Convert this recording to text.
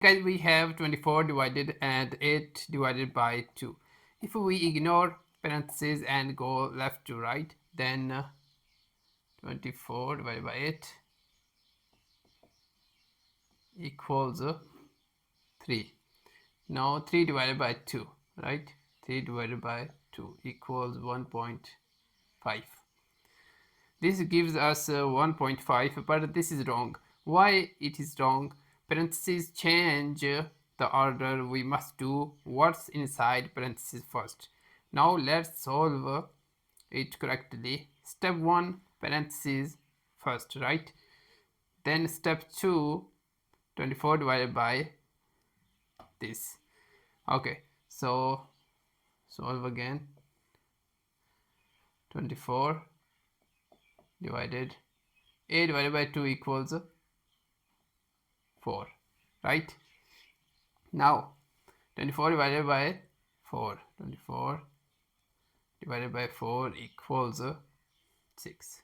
Guys, we have 24 divided and 8 divided by 2. If we ignore parentheses and go left to right, then 24 divided by 8 equals 3. Now 3 divided by 2, right? 3 divided by 2 equals 1.5. This gives us 1.5, but this is wrong. Why it is wrong? Parentheses change the order. We must do what's inside parentheses first. Now let's solve it correctly. Step 1, parentheses first, right? Then step 2, 24 divided by this. Okay, so solve again. 24 divided 8 divided by 2 equals 4, right? Now 24 divided by 4 equals 6.